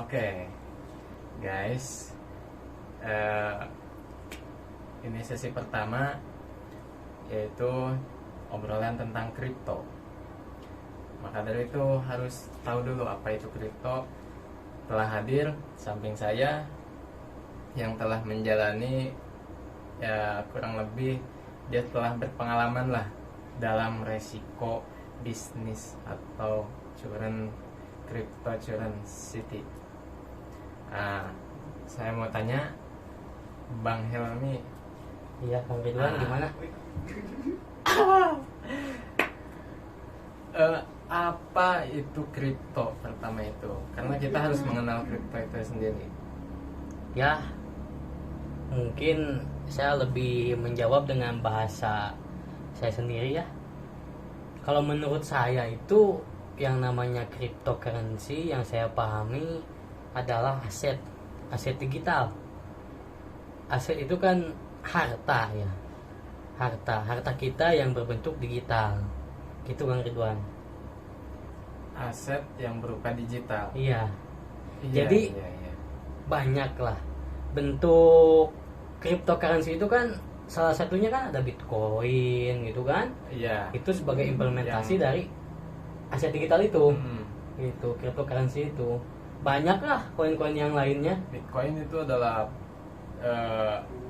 Oke, guys, ini sesi pertama yaitu obrolan tentang kripto. Maka dari itu harus tahu dulu apa itu kripto. Telah hadir samping saya yang telah menjalani ya kurang lebih dia telah berpengalaman lah dalam resiko bisnis atau cryptocurrency. Saya mau tanya Bang Helmi. Iya, Kang Ridwan gimana? Apa itu kripto pertama itu? Karena kita harus mengenal kripto itu sendiri. Ya, mungkin saya lebih menjawab dengan bahasa saya sendiri ya. Kalau menurut saya itu yang namanya cryptocurrency yang saya pahami adalah aset digital. Aset itu kan harta ya, harta kita yang berbentuk digital, gitu Kang Ridwan. Aset yang berupa digital. Iya. Iya, Jadi iya. banyak lah bentuk cryptocurrency itu kan, salah satunya kan ada Bitcoin gitu kan. Iya. Itu sebagai implementasi dari aset digital itu. Hmm. Gitu, cryptocurrency itu. Banyak lah koin-koin yang lainnya. Bitcoin itu adalah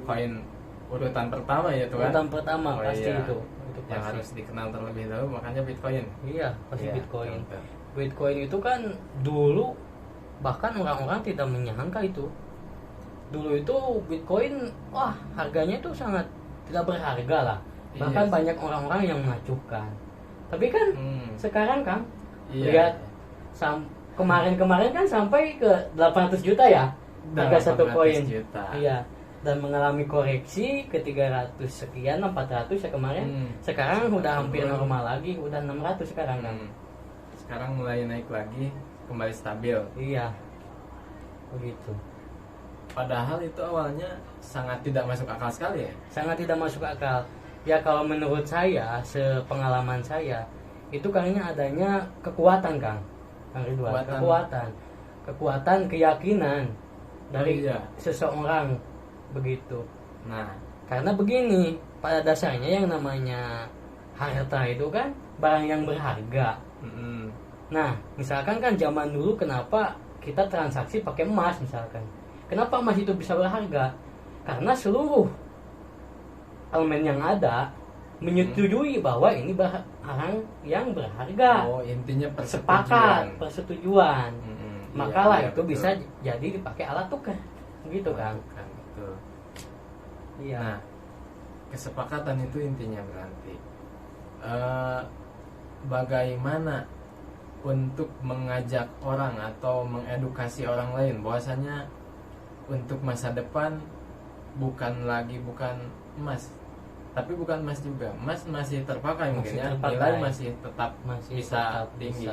koin urutan pertama ya tuan. Urutan pertama Oh, pasti iya. itu Yang pasti. harus dikenal terlebih dahulu, makanya Bitcoin. Iya, pasti Iya, Bitcoin. betul. Bitcoin itu kan dulu bahkan orang-orang tidak menyangka itu. Dulu itu Bitcoin, wah harganya itu sangat tidak berharga lah. Bahkan Iya. banyak orang-orang yang mengacuhkan. Tapi kan sekarang kan Iya. lihat kemarin-kemarin kan sampai ke 800 juta ya harga satu 800 koin. juta. Iya. Dan mengalami koreksi ke 300 sekian, 400 ya kemarin. Sekarang udah hampir normal lagi, udah 600 sekarang kan. Sekarang mulai naik lagi, kembali stabil. Iya. Begitu. Padahal itu awalnya sangat tidak masuk akal sekali ya. Sangat tidak masuk akal. Ya kalau menurut saya, sepengalaman saya, itu karena adanya kekuatan Kang Ridwan. Kekuatan keyakinan dari seseorang begitu. Nah, karena begini, pada dasarnya yang namanya harta itu kan barang yang berharga. Nah, misalkan kan zaman dulu kenapa kita transaksi pakai emas misalkan. Kenapa emas itu bisa berharga? Karena seluruh elemen yang ada menyetujui bahwa ini barang yang berharga. Oh, intinya persetujuan. Makalah itu betul. bisa jadi dipakai alat tukar. Begitu kan? Betul. Iya. Nah, kesepakatan itu intinya berarti bagaimana untuk mengajak orang atau mengedukasi orang lain bahwasanya untuk masa depan bukan emas, tapi bukan emas juga. Emas masih terpakai mungkin ya, nilai masih tetap bisa tinggi.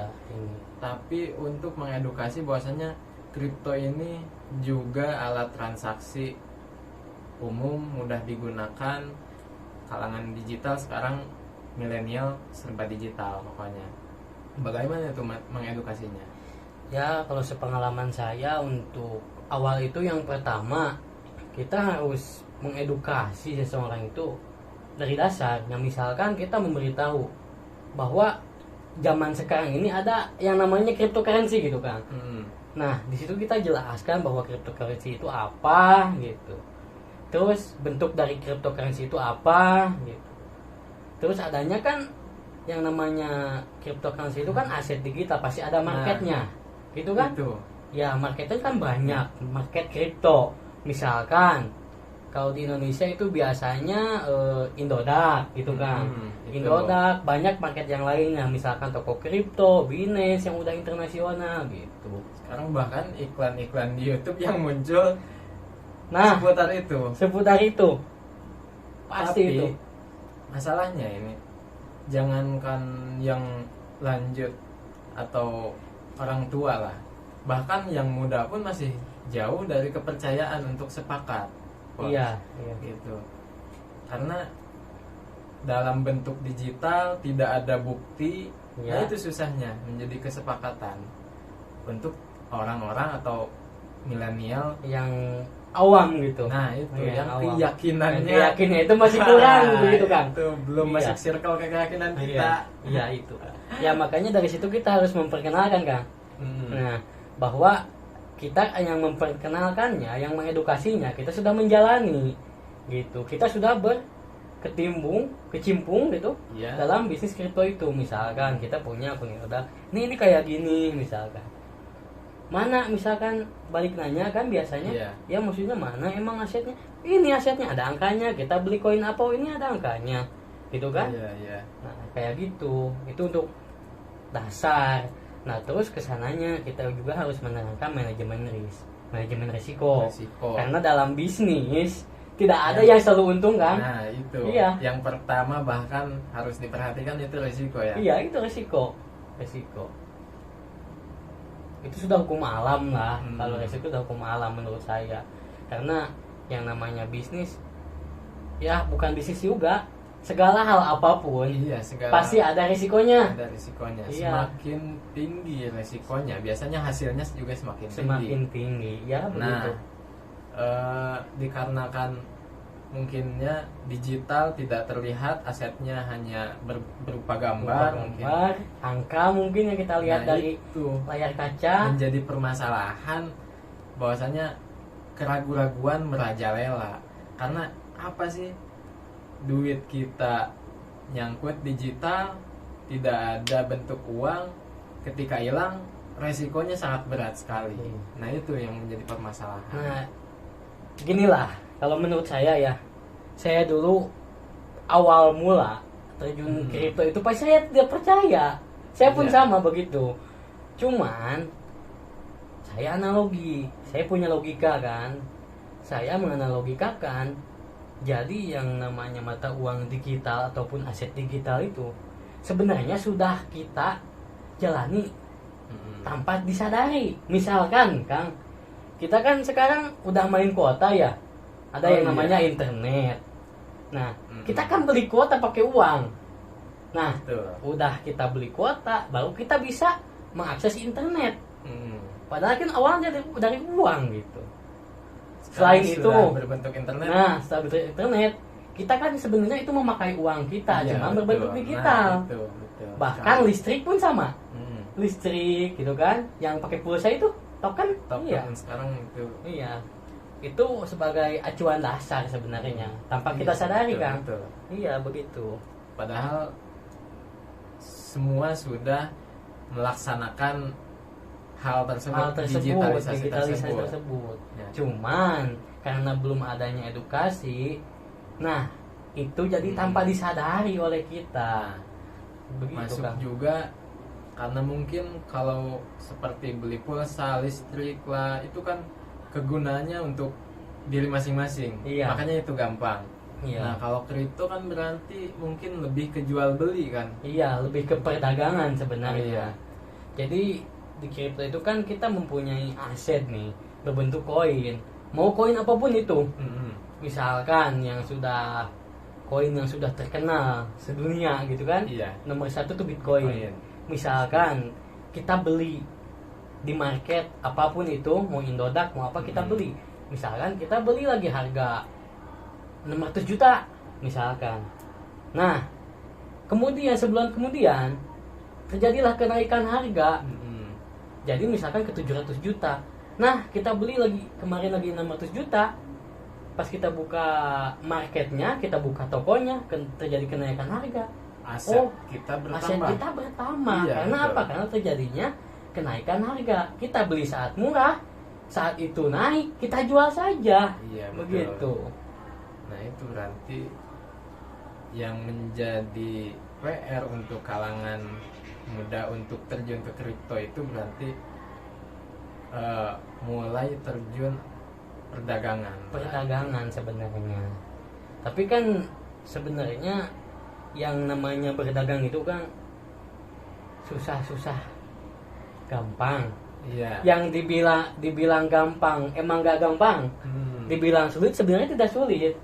Tapi untuk mengedukasi bahwasanya kripto ini juga alat transaksi umum, mudah digunakan, kalangan digital sekarang milenial serba digital pokoknya. Bagaimana itu mengedukasinya? Ya kalau sepengalaman saya untuk awal itu yang pertama kita harus mengedukasi seseorang itu dari dasar. Yang misalkan kita memberitahu bahwa zaman sekarang ini ada yang namanya cryptocurrency gitu kan. Nah di situ kita jelaskan bahwa cryptocurrency itu apa gitu. Terus bentuk dari cryptocurrency itu apa gitu. Terus adanya kan yang namanya cryptocurrency itu kan aset digital, pasti ada marketnya, gitu kan? Itu. Ya marketnya kan banyak, market kripto. Misalkan kalau di Indonesia itu biasanya Indodax, gitu kan? Indodax, banyak market yang lainnya, misalkan toko kripto, Binance yang udah internasional, gitu. Sekarang bahkan iklan-iklan di YouTube yang muncul, seputar itu, pasti. Tapi, itu. Masalahnya ini, jangankan yang lanjut atau orang tua lah, bahkan yang muda pun masih jauh dari kepercayaan untuk sepakat. Iya. Gitu. Karena dalam bentuk digital tidak ada bukti, nah itu susahnya menjadi kesepakatan untuk orang-orang atau milenial. yang awam gitu. Nah itu Iya, yang awam. keyakinannya Keyakinannya itu masih kurang begitu kan. Itu belum Iya. masuk circle keyakinan kita. Iya itu. Ya makanya dari situ kita harus memperkenalkan kan. Hmm. Nah, bahwa kita yang memperkenalkannya, yang mengedukasinya, kita sudah menjalani gitu. Kita sudah kecimpung gitu Iya. dalam bisnis kripto itu. Misalkan kita punya produk, ini kayak gini misalkan. Mana misalkan balik nanya kan biasanya, Iya. ya maksudnya mana emang asetnya? Ini asetnya ada angkanya, kita beli koin apa? Ini ada angkanya, gitu kan? Iya, iya. Nah kayak gitu, itu untuk dasar. Nah terus kesananya kita juga harus menerangkan manajemen risiko. Resiko. Karena dalam bisnis tidak ada yang selalu untung kan? Nah itu. Iya. Yang pertama bahkan harus diperhatikan itu resiko ya. Iya itu resiko. Itu sudah hukum alam lah. Kalau resiko sudah hukum alam menurut saya. Karena yang namanya bisnis, ya bukan bisnis juga. Segala hal apapun Iya, segala pasti ada resikonya. ada risikonya. Iya. Semakin tinggi resikonya, biasanya hasilnya juga semakin tinggi. Semakin tinggi, ya begitu. Dikarenakan mungkinnya digital tidak terlihat, asetnya hanya berupa gambar, mungkin. Gambar, angka mungkin yang kita lihat Nah, dari itu layar kaca. menjadi permasalahan bahwasanya keraguan-raguan merajalela. Karena apa sih? Duit kita nyangkut digital, tidak ada bentuk uang, ketika hilang resikonya sangat berat sekali. Nah itu yang menjadi permasalahan. Nah, ginilah kalau menurut saya ya, saya dulu awal mula terjun kripto itu pas saya tidak percaya. Saya pun Iya. sama begitu. Cuman saya analogi, saya punya logika kan. Saya menganalogikakan, jadi yang namanya mata uang digital ataupun aset digital itu sebenarnya sudah kita jalani tanpa disadari. Misalkan Kang, kita kan sekarang udah main kuota ya, ada yang namanya internet. Nah kita kan beli kuota pakai uang. Nah Betul. udah kita beli kuota, baru kita bisa mengakses internet. Padahal kan awalnya dari uang gitu. Selain Sekarang itu, sudah berbentuk internet. nah setelah berbentuk internet, kita kan sebenarnya itu memakai uang kita, Iya, cuma betul. berbentuk digital. Nah, betul. Bahkan Sekali. listrik pun sama. Listrik gitu kan, yang pakai pulsa itu token. Iya. Sekarang itu. Iya. Itu sebagai acuan dasar sebenarnya, tanpa kita Iya, sadari betul, kan. betul. Iya, begitu. Padahal semua sudah melaksanakan hal tersebut, digitalisasi tersebut. Ya. Cuman karena belum adanya edukasi, nah itu jadi tanpa disadari oleh kita. Begitu Masuk kan. juga karena mungkin kalau seperti beli pulsa, listrik lah, itu kan kegunaannya untuk diri masing-masing. Iya. Makanya itu gampang. Iya. Nah, kalau kripto kan berarti mungkin lebih ke jual beli kan. Iya, lebih ke perdagangan sebenarnya. Iya. Jadi di kripto itu kan kita mempunyai aset nih berbentuk koin. Mau koin apapun itu. Misalkan koin yang sudah terkenal sedunia gitu kan. Iya. Nomor 1 tuh Bitcoin. Bitcoin. Misalkan kita beli di market apapun itu, mau Indodax mau apa kita beli. Misalkan kita beli lagi harga 600 juta misalkan. Nah, kemudian sebulan kemudian terjadilah kenaikan harga. Jadi misalkan ke 700 juta. Nah, kita beli lagi kemarin lagi 600 juta. Pas kita buka marketnya, kita buka tokonya, terjadi kenaikan harga. Aset kita Aset bertambah. kita bertambah. Iya, Karena betul. apa? Karena terjadinya kenaikan harga. Kita beli saat murah, saat itu naik, kita jual saja. Iya, betul. Begitu. Nah, itu berarti yang menjadi PR untuk kalangan muda untuk terjun ke kripto itu berarti mulai terjun perdagangan. Sebenarnya. Tapi kan sebenarnya yang namanya berdagang itu kan susah gampang. Iya. Yang dibilang gampang emang gak gampang. Dibilang sulit sebenarnya tidak sulit.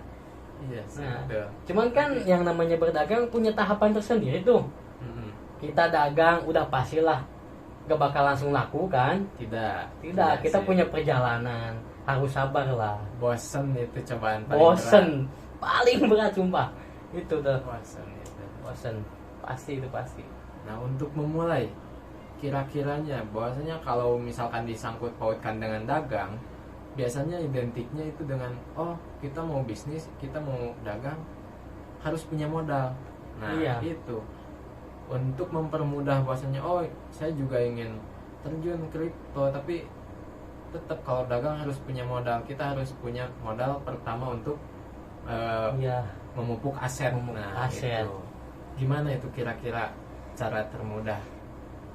Iya, Nah, betul. cuman kan yang namanya berdagang punya tahapan tersendiri tuh. Kita dagang udah pastilah gak bakal langsung laku kan. Tidak Tidak, kita sih. punya perjalanan, harus sabar lah. Bosen itu cobaan paling Bosen berat. paling berat sumpah itu tuh. Bosen itu. Bosen pasti itu pasti. Nah, untuk memulai, kira-kiranya bahwasanya kalau misalkan disangkut pautkan dengan dagang, biasanya identiknya itu dengan kita mau bisnis, kita mau dagang harus punya modal. Nah, Iya. itu untuk mempermudah bahwasanya saya juga ingin terjun kripto, tapi tetap kalau dagang harus punya modal. Kita harus punya modal pertama untuk Iya, memupuk aset. Memupuk Nah, aset. itu gimana itu kira-kira cara termudah?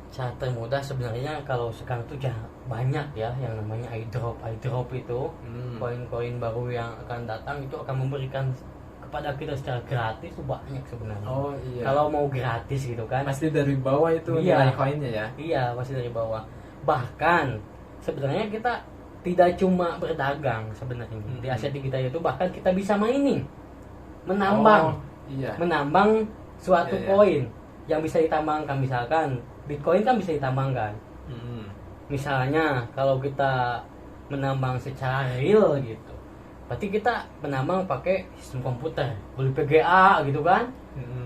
cara termudah sebenarnya kalau sekarang tuh banyak ya yang namanya airdrop itu koin-koin baru yang akan datang itu akan memberikan kepada kita secara gratis tuh banyak sebenarnya. Oh iya. Kalau mau gratis gitu kan, Pasti dari bawah itu Iya. nilai koinnya ya. iya pasti dari bawah. Bahkan sebenarnya kita tidak cuma berdagang sebenarnya di aset digital itu, bahkan kita bisa mining, menambang, Iya. menambang suatu Iya, iya. koin yang bisa ditambangkan. Misalkan Bitcoin kan bisa ditambangkan. Mm-mm. Misalnya kalau kita menambang secara real gitu, berarti kita menambang pakai sistem komputer, beli PGA gitu kan.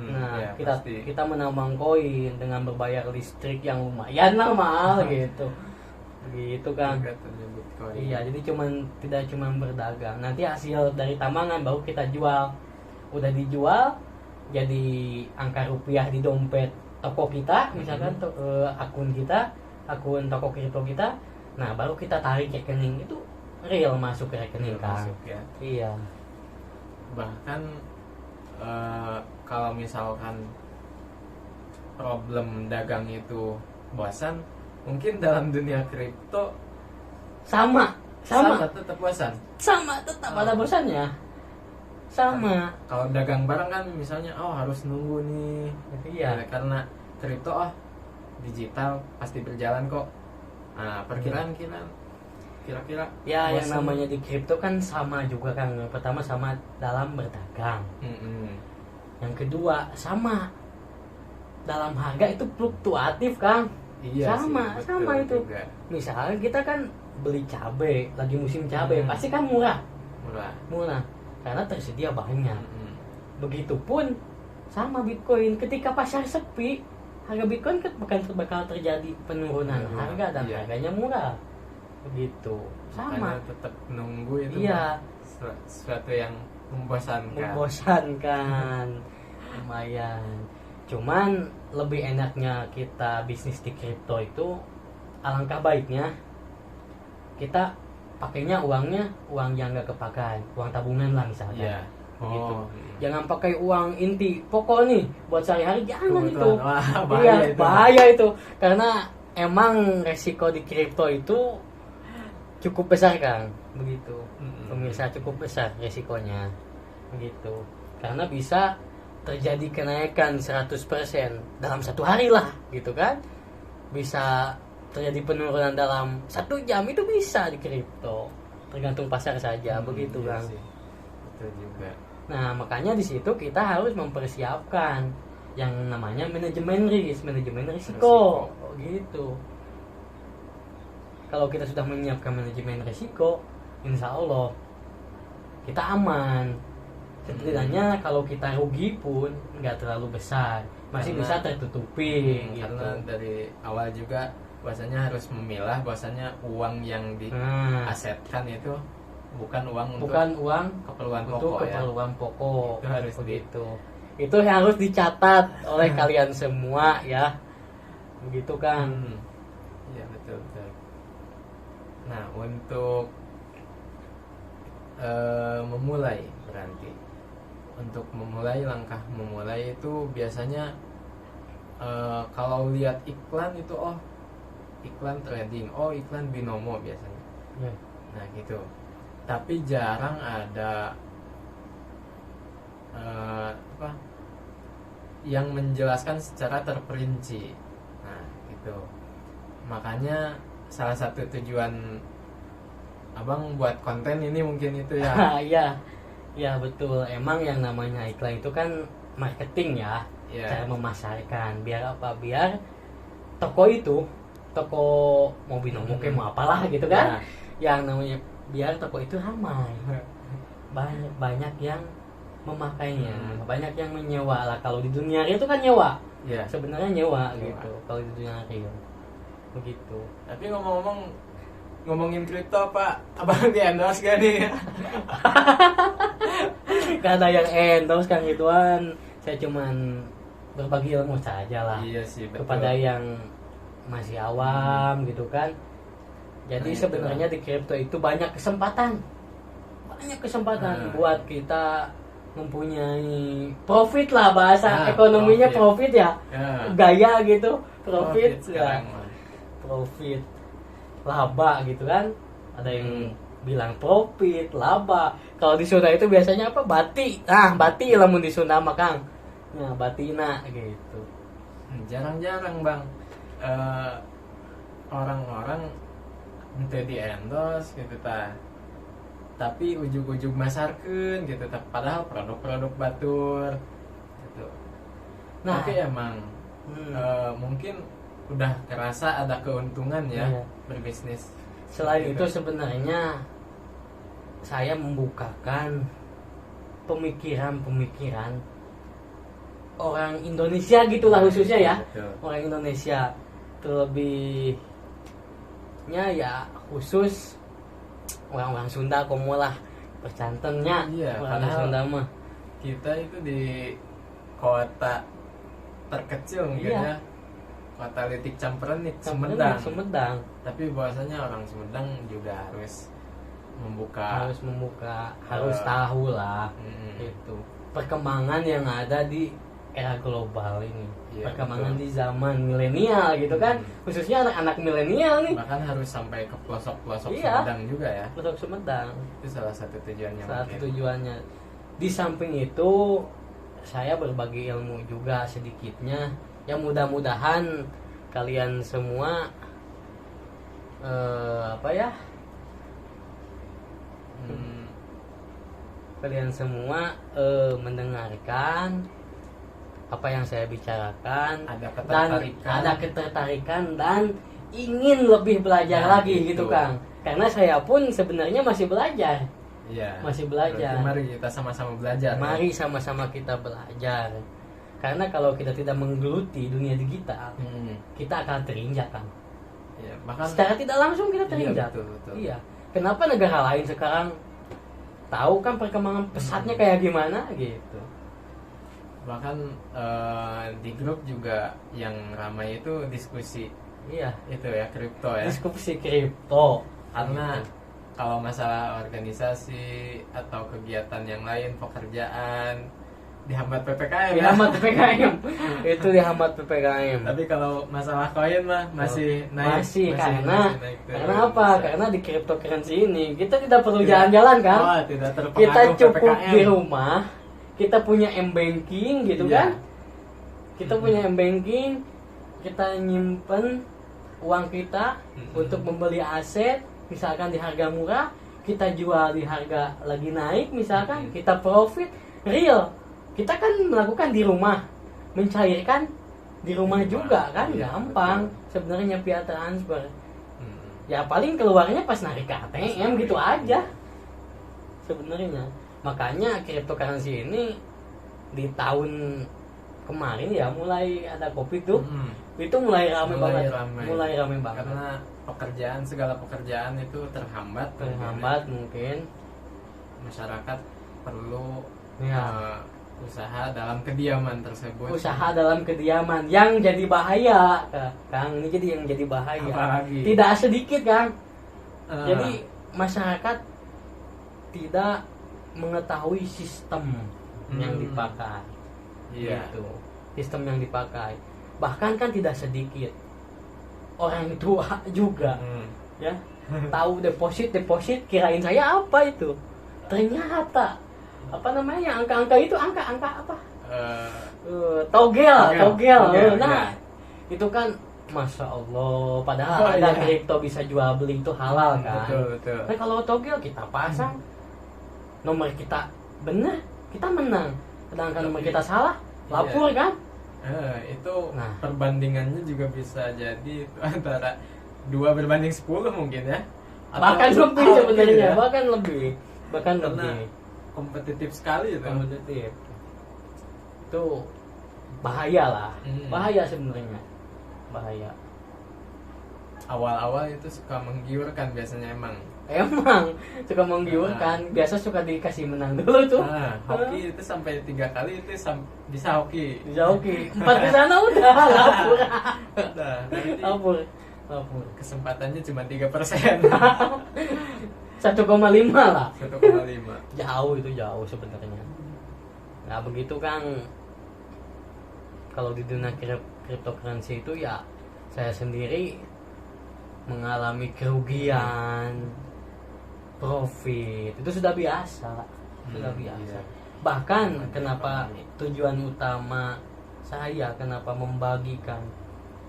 Nah, Iya, kita pasti. kita menambang koin dengan berbayar listrik yang lumayan lah mahal gitu. Gitu kan. Juga tersebut koin. Iya, jadi tidak cuman berdagang. Nanti hasil dari tambangan baru kita jual. Udah dijual jadi angka rupiah di dompet toko kita, misalkan akun kita, akun toko kripto kita. Nah, baru kita tarik rekening itu real masuk ke rekening kan. Masuk ya. Iya. Bahkan kalau misalkan problem dagang itu bosan, mungkin dalam dunia kripto Sama tetap bosan. tetap ada bosannya. Sama. Kalau dagang barang kan misalnya harus nunggu nih. Iya. Karena kripto digital pasti berjalan kok. Nah, perkiraan kira-kira Ya, yang bosan. namanya di kripto kan sama juga kan. Yang pertama sama dalam berdagang. Mm-mm. Yang kedua sama dalam harga itu fluktuatif Kang. Iya Sama, sih, sama betul itu. juga. Misalnya kita kan beli cabai, lagi musim cabai, pasti kan murah, Murah. karena tersedia banyak. Mm-mm. Begitupun sama Bitcoin, ketika pasar sepi, harga Bitcoin kan bakal terjadi penurunan harga dan Iya. harganya murah. Begitu. Sama. Makanya tetap nunggu itu Iya. sesuatu yang membosankan. Membosankan. Lumayan. Cuman lebih enaknya kita bisnis di kripto itu, alangkah baiknya kita pakainya uang yang gak kepakai, uang tabungan lah misalnya. Iya. Begitu. Oh. Jangan pakai uang inti pokok nih buat sehari-hari, jangan itu. Kebetulan. Wah, bahaya Iya, itu. bahaya itu. Karena emang resiko di kripto itu cukup besar Kang. Begitu. Mm-mm. Pemirsa, cukup besar resikonya. Begitu. Karena bisa terjadi kenaikan 100% dalam satu hari lah gitu kan. Bisa terjadi penurunan dalam 1 jam, itu bisa di kripto. Tergantung pasar saja, begitu Iya Kang. sih. Betul juga. Nah, makanya di situ kita harus mempersiapkan yang namanya manajemen risiko. Gitu. Kalau kita sudah menyiapkan manajemen risiko, insya Allah kita aman. Setidaknya kalau kita rugi pun nggak terlalu besar, masih Karena- bisa tertutupi. Gitu. Karena dari awal juga bahwasanya harus memilah bahwasanya uang yang Nah, diasetkan itu bukan uang untuk bukan uang keperluan untuk pokok ya. keperluan pokok. Itu harus begitu. Itu yang harus dicatat oleh kalian semua ya. Begitu kan. Iya, betul. Nah, untuk memulai berarti untuk memulai, langkah memulai itu biasanya kalau lihat iklan itu iklan trading, iklan binomo biasanya. Ya. Nah, gitu. Tapi jarang ada yang menjelaskan secara terperinci. Nah, gitu. Makanya salah satu tujuan Abang buat konten ini mungkin itu ya. Iya. Ya betul. Emang yang namanya iklan itu kan marketing ya. Ya. Cara memasarkan. Biar apa? Biar toko itu toko mau binomo kayak mau apalah gitu kan, yang namanya biar toko itu ramai, banyak yang memakainya, banyak yang menyewa lah. Kalau di dunia real itu kan nyewa, Iya. sebenarnya nyewa gitu. Kalau di dunia real begitu. Tapi ngomongin kripto Pak, abang di endorse gak nih? Gak ada yang endorse kan gituan, saya cuman berbagi ilmu saja lah. Iya sih, betul. Kepada yang masih awam gitu kan. Jadi Nah, sebenarnya di kripto itu banyak kesempatan buat kita mempunyai profit lah, bahasa ekonominya profit ya, gaya gitu, profit ya, sekarang. profit laba gitu kan. Ada yang bilang profit laba. Kalau di Sunda itu biasanya apa, bati, bati lamun di Sunda mah Kang, nah batina gitu. Jarang-jarang Bang orang-orang ente di endorse gitu tapi ujug-ujug masarkeun gitu padahal produk-produk batur gitu. Nah, tapi emang mungkin udah kerasa ada keuntungan ya iya. berbisnis. Selain gitu. itu sebenarnya saya membukakan pemikiran orang Indonesia gitulah khususnya ya. Betul. Orang Indonesia terlebihnya ya khusus orang-orang Sunda komolah percantennya. Iya, orang padahal Sunda mah kita itu di kota terkecil mungkin Iya. ya, kota Litik Camperenik, Sumedang. Sumedang. Tapi bahwasanya orang Sumedang juga harus membuka, harus tahu lah Mm. itu perkembangan yang ada di era global ini. Iya, Perkembangan betul. di zaman milenial gitu kan, khususnya anak-anak milenial nih. Bahkan harus sampai ke pelosok-pelosok Iya. Sumedang juga ya. Pelosok Sumedang. Itu salah satu tujuannya. Salah satu mungkin. tujuannya. Di samping itu saya berbagi ilmu juga sedikitnya. Ya mudah-mudahan kalian semua Hmm, kalian semua mendengarkan apa yang saya bicarakan ada dan ketertarikan. ada ketertarikan dan ingin lebih belajar Nah, lagi gitu. gitu Kang. Karena saya pun sebenarnya masih belajar. Iya. Masih belajar. Berarti mari kita sama-sama belajar. Mari sama-sama kita belajar. Karena kalau kita tidak menggeluti dunia digital, kita akan terinjak kan. Iya, bahkan Secara tidak langsung kita terinjak. Iya, betul. Iya. Kenapa negara lain sekarang tahu kan perkembangan pesatnya kayak gimana gitu. Bahkan di grup juga yang ramai itu diskusi Iya. itu ya, kripto ya. Diskusi kripto. Karena kalau masalah organisasi atau kegiatan yang lain, pekerjaan dihambat PPKM. Dihambat PPKM. Itu dihambat PPKM. Tapi kalau masalah koin mah masih naik. Masih karena naik terus. karena apa? Karena di cryptocurrency ini kita tidak perlu jalan-jalan kan? Oh, tidak terpengaruh Kita cukup PPKM. di rumah, kita punya m-banking gitu Iya. kan? Kita punya m-banking, kita nyimpen uang kita untuk membeli aset, misalkan di harga murah, kita jual di harga lagi naik, misalkan kita profit real. Kita kan melakukan di rumah, mencairkan di rumah juga kan, Iya, gampang sebenarnya via transfer. Ya paling keluarnya pas narik ke ATM gitu aja sebenarnya. Makanya cryptocurrency ini di tahun kemarin ya mulai ada COVID tuh, itu mulai rame banget. Mulai rame banget. Karena segala pekerjaan itu terhambat Mungkin masyarakat perlu ya. usaha dalam kediaman tersebut. Usaha dalam kediaman yang jadi bahaya, Kang. Ini jadi yang jadi bahaya. Apalagi? Tidak sedikit, Kang. Jadi masyarakat tidak mengetahui sistem yang dipakai. Iya. Gitu. Sistem yang dipakai. Bahkan kan tidak sedikit orang tua juga, ya. Tahu deposit kirain saya apa itu? Ternyata apa namanya, angka-angka itu angka apa? Togel. Nah, itu kan Masya Allah, padahal ada kripto bisa jual beli itu halal kan. Betul. Nah kalau togel kita pasang nomor kita benar, kita menang. Sedangkan nomor kita salah, lapor kan? Itu Nah. perbandingannya juga bisa jadi itu antara 2:10 mungkin ya. Atau Bahkan lebih gitu sebenarnya, ya. bahkan lebih Karena lebih kompetitif sekali itu. kompetitif. Itu bahaya lah, bahaya sebenarnya, bahaya. Awal-awal itu suka menggiurkan biasanya emang. Emang suka menggiurkan, biasa suka dikasih menang dulu tuh. Hoki itu sampai 3 kali itu bisa hoki. Bisa oke, 4 ke sana udah lapor, Nah, nanti lapor. kesempatannya cuma 3%. 1,5 lah. 1,5. Jauh itu jauh sebenarnya. Nah begitu kan, kalau di dunia cryptocurrency itu ya saya sendiri mengalami kerugian, profit itu sudah biasa, sudah biasa. Iya. Bahkan kenapa tujuan utama saya kenapa membagikan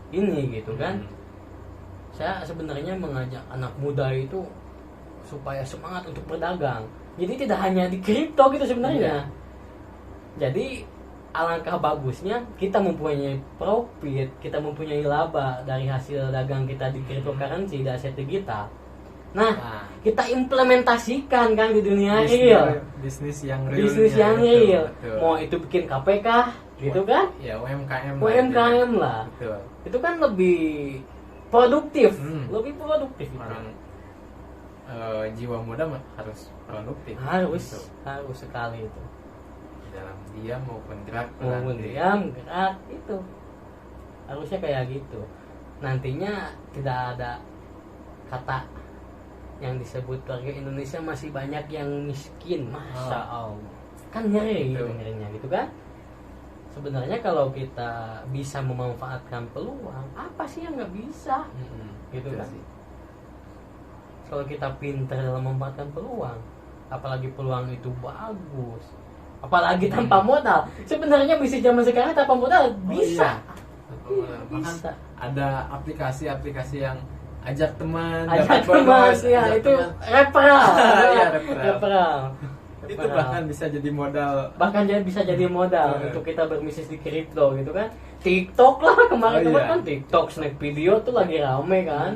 ini gitu kan? Saya sebenarnya mengajak anak muda itu supaya semangat untuk berdagang. Jadi tidak hanya di kripto gitu sebenarnya. Jadi alangkah bagusnya kita mempunyai profit, kita mempunyai laba dari hasil dagang kita di cryptocurrency, di aset digital. Nah, kita implementasikan kan di dunia real. Bisnis yang real. Bisnis yang real. Mau itu bikin KPK gitu kan? Ya, UMKM. UMKM lah. Betul. Itu kan lebih produktif, lebih produktif itu. Orang jiwa muda harus produktif. Harus Gitu. sekali itu. Dalam diam maupun gerak. Maupun berarti. diam, gerak itu. Harusnya kayak gitu. Nantinya tidak ada kata yang disebut warga Indonesia masih banyak yang miskin, masya Allah. Kan ngeri Gitu. ngerinya gitu kan. Sebenarnya kalau kita bisa memanfaatkan peluang, apa sih yang nggak bisa? Gitu Betul kan. sih. Kalau kita pintar dalam memanfaatkan peluang, apalagi peluang itu bagus, apalagi tanpa modal. Sebenarnya bisnis zaman sekarang tanpa modal bisa. Iya. Bahkan Bisa. ada aplikasi-aplikasi yang ajak teman, Ajak dapat teman, bonus, ya ajak itu teman. referral. Iya, referral. Referral. Itu bahkan bisa jadi modal. Bahkan bisa jadi modal Iya. untuk kita berbisnis di kripto gitu kan. TikTok lah kemarin Oh, iya. kan TikTok snack video tuh lagi rame kan.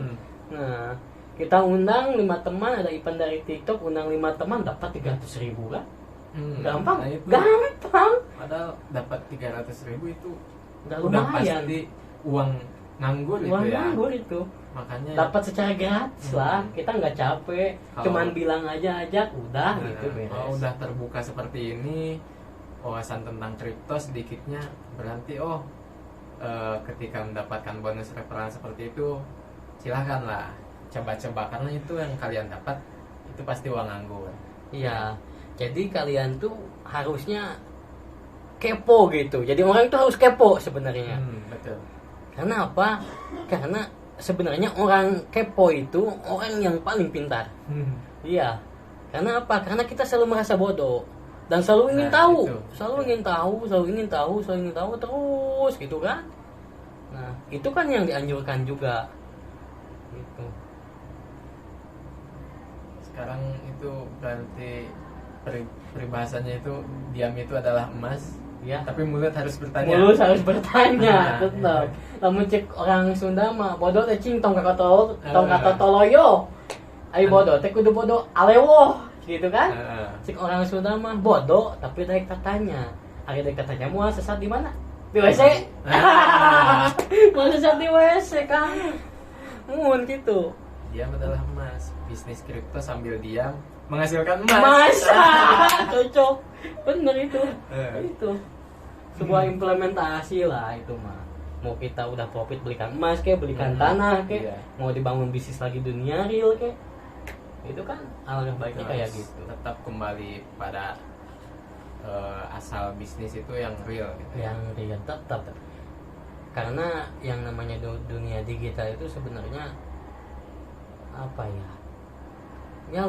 Nah, kita undang 5 teman, ada event dari TikTok, undang 5 teman dapat 300.000 kan. Gampang. Nah, itu Gampang. padahal dapat 300.000 itu Udah udah lumayan. pasti uang nganggur Uang itu ya. nganggur itu. Makanya Dapat secara gratis lah. Kita nggak capek. Kalau- Cuman bilang aja ajak udah gitu beres. kalau udah terbuka seperti ini, wawasan tentang kripto sedikitnya berarti ketika mendapatkan bonus referral seperti itu, silakanlah coba-coba karena itu yang kalian dapat itu pasti uang nganggur. Iya. Jadi kalian tuh harusnya kepo gitu. Jadi orang itu harus kepo sebenarnya. Betul. Karena apa? Karena sebenarnya orang kepo itu orang yang paling pintar. Iya. Karena apa? Karena kita selalu merasa bodoh dan selalu ingin Nah, tahu, itu. selalu ingin tahu terus gitu kan. Nah, itu kan yang dianjurkan juga. Gitu. Sekarang itu berarti peribahasanya itu diam itu adalah emas, Ya. tapi mulut harus bertanya. Mulus harus bertanya, Nah, tetap. iya. Namun cek orang Sunda mah bodoh teh cing tong kata toloyo. Ai bodoh teh kudu bodoh alewo, gitu kan? Cek orang Sunda mah bodoh tapi dari katanya. Hari dari katanya mau sesat di mana? Di WC. Mau sesat di WC kan? Mun gitu. Diam adalah emas. Bisnis kripto sambil diam menghasilkan emas. Masa cocok. Bener itu. Eh. Itu sebuah implementasi lah itu mah. Mau kita udah profit belikan emas kayak belikan tanah kayak Iya. mau dibangun bisnis lagi dunia real kayak itu kan alangkah baiknya kayak Harus gitu. tetap kembali pada asal bisnis itu yang real gitu. Yang real tetap karena yang namanya dunia digital itu sebenarnya apa ya? Ya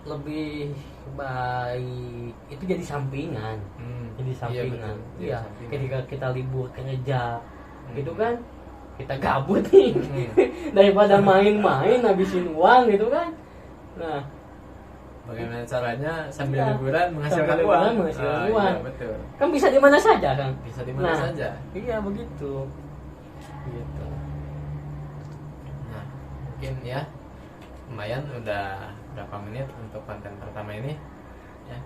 lebih baik itu jadi sampingan. Jadi sampingan. betul. Jadi Iya, sampingan. ketika kita libur kerja gitu kan kita gabut nih daripada main-main habisin uang gitu kan. Nah, Bagaimana caranya sambil Iya. liburan menghasilkan Sambil uang. liburan menghasilkan Ah, uang. iya, betul. Kan bisa di mana saja kan. Bisa di mana saja. Iya begitu. Gitu. Nah, mungkin ya lumayan udah berapa menit untuk konten pertama ini ya.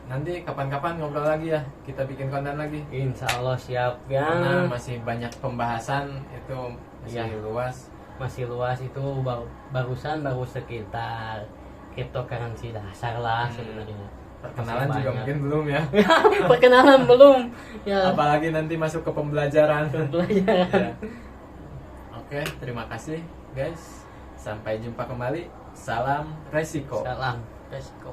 Nanti kapan-kapan ngobrol lagi ya, kita bikin konten lagi Insya Allah siap karena ya. masih banyak pembahasan itu masih Iya. luas. Masih luas itu baru sekitar cryptocurrency dasar lah sebenarnya. Perkenalan Masih juga banyak. mungkin belum ya. Perkenalan belum ya. Apalagi nanti masuk ke pembelajaran. Pembelajaran. Ya. Oke, terima kasih guys. Sampai jumpa kembali. Salam resiko. Salam resiko.